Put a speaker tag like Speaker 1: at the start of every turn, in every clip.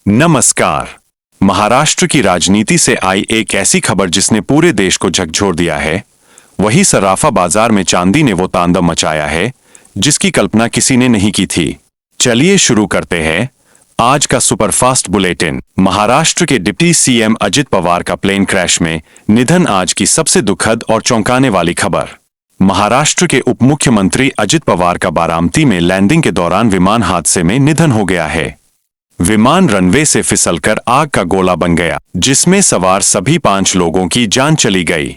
Speaker 1: नमस्कार। महाराष्ट्र की राजनीति से आई एक ऐसी खबर जिसने पूरे देश को झकझोर दिया है। वही सराफा बाजार में चांदी ने वो तांडव मचाया है जिसकी कल्पना किसी ने नहीं की थी। चलिए शुरू करते हैं आज का सुपरफास्ट बुलेटिन। महाराष्ट्र के डिप्टी सीएम अजित पवार का प्लेन क्रैश में निधन आज की सबसे दुखद और चौंकाने वाली खबर। महाराष्ट्र के उप मुख्यमंत्री अजित पवार का बारामती में लैंडिंग के दौरान विमान हादसे में निधन हो गया है। विमान रनवे से फिसलकर आग का गोला बन गया, जिसमें सवार सभी 5 लोगों की जान चली गई।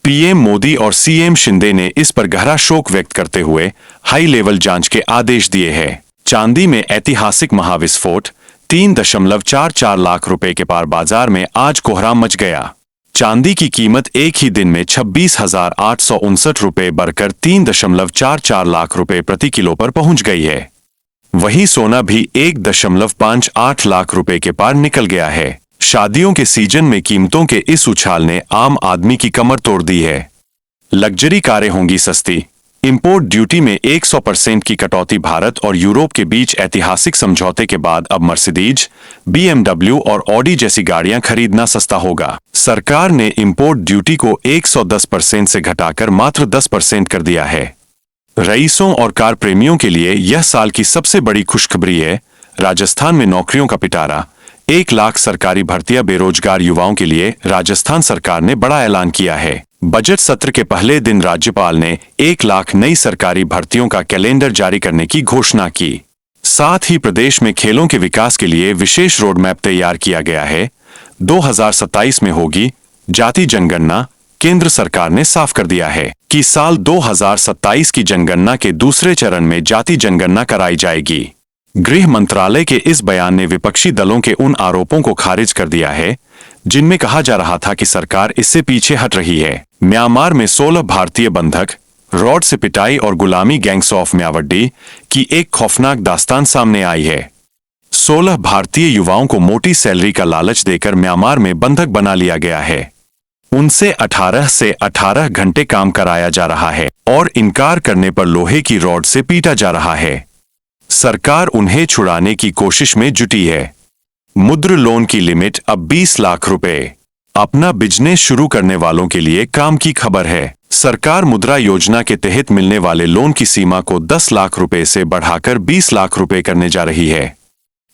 Speaker 1: पीएम मोदी और सीएम शिंदे ने इस पर गहरा शोक व्यक्त करते हुए हाई लेवल जांच के आदेश दिए हैं। चांदी में ऐतिहासिक महाविस्फोट 3.44 लाख रुपए के पार बाजार में आज कोहराम मच गया। चांदी की कीमत एक ही दिन में 26,859 रुपए बढ़कर 3.44 लाख रुपए प्रति किलो पर पहुंच गई है। वहीं सोना भी 1.58 लाख रुपए के पार निकल गया है। शादियों के सीजन में कीमतों के इस उछाल ने आम आदमी की कमर तोड़ दी है। लग्जरी कारें होंगी सस्ती। इंपोर्ट ड्यूटी में 100% की कटौती। भारत और यूरोप के बीच ऐतिहासिक समझौते के बाद अब मर्सिडीज, BMW और ऑडी जैसी गाड़ियां खरीदना सस्ता होगा। सरकार ने इंपोर्ट ड्यूटी को 110% से घटाकर मात्र 10% कर दिया है। रईसों और कार प्रेमियों के लिए यह साल की सबसे बड़ी खुशखबरी है। राजस्थान में नौकरियों का पिटारा। 1 लाख सरकारी भर्तियां। बेरोजगार युवाओं के लिए राजस्थान सरकार ने बड़ा ऐलान किया है। बजट सत्र के पहले दिन राज्यपाल ने 1 लाख नई सरकारी भर्तियों का कैलेंडर जारी करने की घोषणा की। साथ ही प्रदेश में खेलों के विकास के लिए विशेष रोड मैप तैयार किया गया है। 2027 में होगी जाति जनगणना। केंद्र सरकार ने साफ कर दिया है कि साल 2027 की जनगणना के दूसरे चरण में जाति जनगणना कराई जाएगी। गृह मंत्रालय के इस बयान ने विपक्षी दलों के उन आरोपों को खारिज कर दिया है जिनमें कहा जा रहा था कि सरकार इससे पीछे हट रही है। म्यांमार में 16 भारतीय बंधक, रॉड से पिटाई और गुलामी। गैंग्स ऑफ म्यावड्डी की एक खौफनाक दास्तान सामने आई है। 16 भारतीय युवाओं को मोटी सैलरी का लालच देकर म्यांमार में बंधक बना लिया गया है। उनसे 18 से 18 घंटे काम कराया जा रहा है और इनकार करने पर लोहे की रॉड से पीटा जा रहा है। सरकार उन्हें छुड़ाने की कोशिश में जुटी है। मुद्रा लोन की लिमिट अब 20 लाख रुपए। अपना बिजनेस शुरू करने वालों के लिए काम की खबर है। सरकार मुद्रा योजना के तहत मिलने वाले लोन की सीमा को 10 लाख रुपए से बढ़ाकर 20 लाख रुपए करने जा रही है।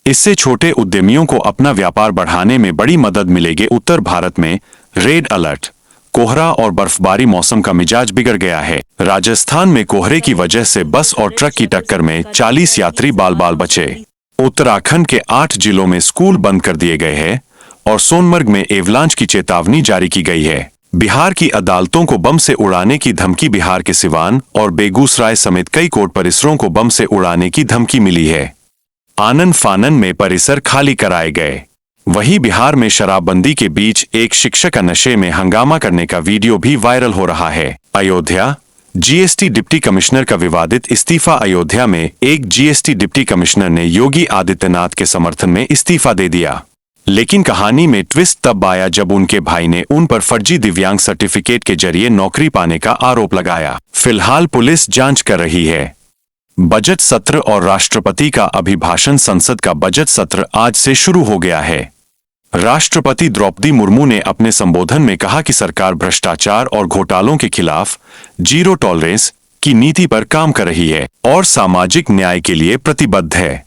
Speaker 1: इससे छोटे उद्यमियों को अपना व्यापार बढ़ाने में बड़ी मदद मिलेगी। उत्तर भारत में रेड अलर्ट। कोहरा और बर्फबारी। मौसम का मिजाज बिगड़ गया है। राजस्थान में कोहरे की वजह से बस और ट्रक की टक्कर में 40 यात्री बाल बाल बचे। उत्तराखंड के 8 जिलों में स्कूल बंद कर दिए गए हैं और सोनमर्ग में एवलांच की चेतावनी जारी की गई है। बिहार की अदालतों को बम से उड़ाने की धमकी। बिहार के सिवान और बेगूसराय समेत कई कोर्ट परिसरों को बम से उड़ाने की धमकी मिली है। आनन फानन में परिसर खाली कराए गए। वहीं बिहार में शराबबंदी के बीच एक शिक्षक का नशे में हंगामा करने का वीडियो भी वायरल हो रहा है। अयोध्या जीएसटी डिप्टी कमिश्नर का विवादित इस्तीफा। अयोध्या में एक जीएसटी डिप्टी कमिश्नर ने योगी आदित्यनाथ के समर्थन में इस्तीफा दे दिया, लेकिन कहानी में ट्विस्ट तब आया जब उनके भाई ने उन पर फर्जी दिव्यांग सर्टिफिकेट के जरिए नौकरी पाने का आरोप लगाया। फिलहाल पुलिस जांच कर रही है। बजट सत्र और राष्ट्रपति का अभिभाषण। संसद का बजट सत्र आज से शुरू हो गया है। राष्ट्रपति द्रौपदी मुर्मू ने अपने संबोधन में कहा कि सरकार भ्रष्टाचार और घोटालों के खिलाफ जीरो टॉलरेंस की नीति पर काम कर रही है और सामाजिक न्याय के लिए प्रतिबद्ध है।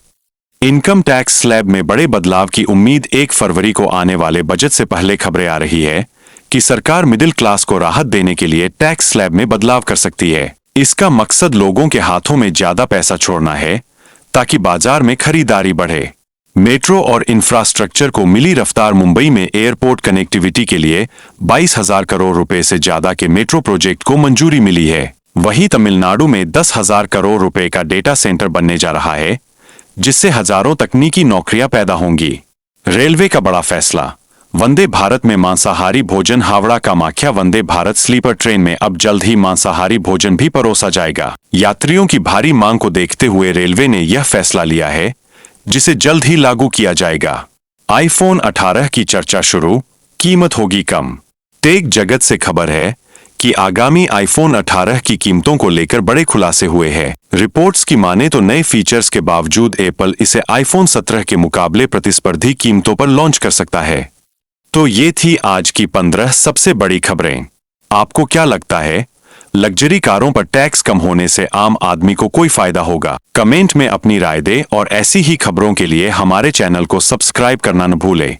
Speaker 1: इनकम टैक्स स्लैब में बड़े बदलाव की उम्मीद। 1 फरवरी को आने वाले बजट से पहले खबरें आ रही है कि सरकार मिडिल क्लास को राहत देने के लिए टैक्स स्लैब में बदलाव कर सकती है। इसका मकसद लोगों के हाथों में ज्यादा पैसा छोड़ना है ताकि बाजार में खरीदारी बढ़े। मेट्रो और इंफ्रास्ट्रक्चर को मिली रफ्तार। मुंबई में एयरपोर्ट कनेक्टिविटी के लिए 22,000 करोड़ रुपए से ज्यादा के मेट्रो प्रोजेक्ट को मंजूरी मिली है। वहीं तमिलनाडु में 10,000 करोड़ रुपए का डेटा सेंटर बनने जा रहा है, जिससे हजारों तकनीकी नौकरियां पैदा होंगी। रेलवे का बड़ा फैसला। वंदे भारत में मांसाहारी भोजन। हावड़ा कामाख्या वंदे भारत स्लीपर ट्रेन में अब जल्द ही मांसाहारी भोजन भी परोसा जाएगा। यात्रियों की भारी मांग को देखते हुए रेलवे ने यह फैसला लिया है, जिसे जल्द ही लागू किया जाएगा। iPhone 18 की चर्चा शुरू। कीमत होगी कम। टेक जगत से खबर है कि कि आगामी आईफोन 18 की कीमतों को लेकर बड़े खुलासे हुए हैं। रिपोर्ट्स की माने तो नए फीचर्स के बावजूद एप्पल इसे आईफोन 17 के मुकाबले प्रतिस्पर्धी कीमतों पर लॉन्च कर सकता है। तो ये थी आज की 15 सबसे बड़ी खबरें। आपको क्या लगता है, लग्जरी कारों पर टैक्स कम होने से आम आदमी को कोई फायदा होगा? कमेंट में अपनी राय दें और ऐसी ही खबरों के लिए हमारे चैनल को सब्सक्राइब करना न भूलें।